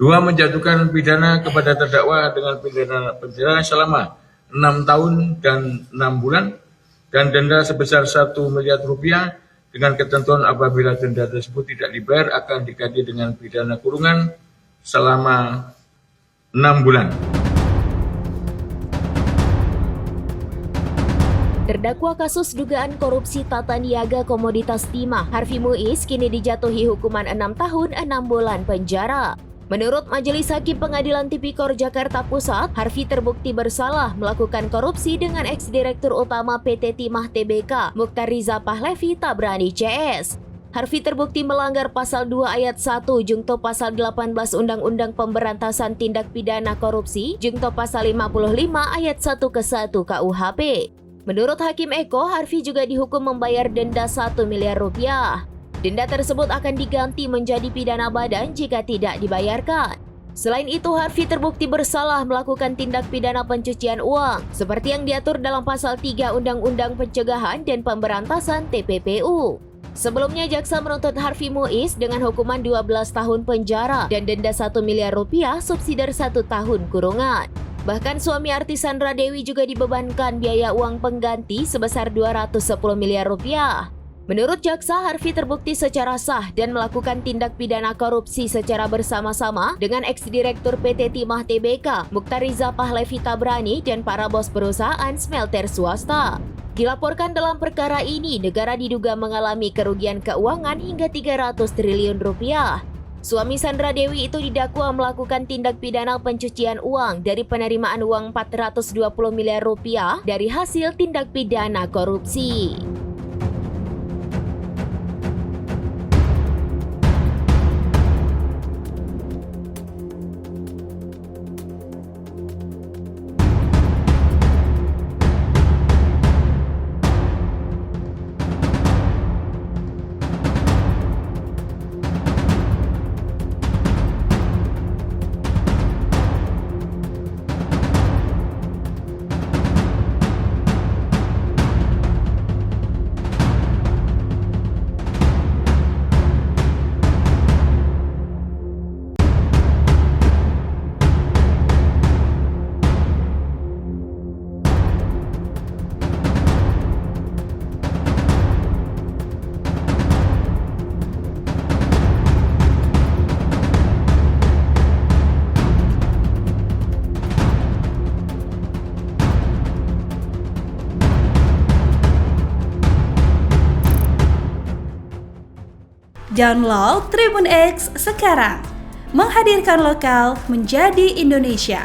Dua, menjatuhkan pidana kepada terdakwa dengan pidana penjara selama 6 tahun dan 6 bulan dan denda sebesar 1 miliar rupiah dengan ketentuan apabila denda tersebut tidak dibayar akan diganti dengan pidana kurungan selama 6 bulan. Terdakwa kasus dugaan korupsi tata niaga komoditas timah, Harvey Muiz kini dijatuhi hukuman 6 tahun 6 bulan penjara. Menurut Majelis Hakim Pengadilan Tipikor Jakarta Pusat, Harvey terbukti bersalah melakukan korupsi dengan ex-direktur utama PT Timah Tbk, Mukhtar Riza Pahlevi Tabrani CS. Harvey terbukti melanggar pasal 2 ayat 1 jungto pasal 18 Undang-Undang Pemberantasan Tindak Pidana Korupsi jungto pasal 55 ayat 1 ke 1 KUHP. Menurut Hakim Eko, Harvey juga dihukum membayar denda 1 miliar rupiah. Denda tersebut akan diganti menjadi pidana badan jika tidak dibayarkan. Selain itu, Harvey terbukti bersalah melakukan tindak pidana pencucian uang, seperti yang diatur dalam pasal 3 Undang-Undang Pencegahan dan Pemberantasan TPPU. Sebelumnya, jaksa menuntut Harvey Muiz dengan hukuman 12 tahun penjara dan denda 1 miliar rupiah subsidiar 1 tahun kurungan. Bahkan suami artis Sandra Dewi juga dibebankan biaya uang pengganti sebesar 210 miliar rupiah. Menurut jaksa, Harvey terbukti secara sah dan melakukan tindak pidana korupsi secara bersama-sama dengan ex-direktur PT Timah Tbk, Mukhtar Riza Pahlevi Tabrani dan para bos perusahaan smelter swasta. Dilaporkan dalam perkara ini, negara diduga mengalami kerugian keuangan hingga 300 triliun rupiah. Suami Sandra Dewi itu didakwa melakukan tindak pidana pencucian uang dari penerimaan uang 420 miliar rupiah dari hasil tindak pidana korupsi. Download Tribun X sekarang, menghadirkan lokal menjadi Indonesia.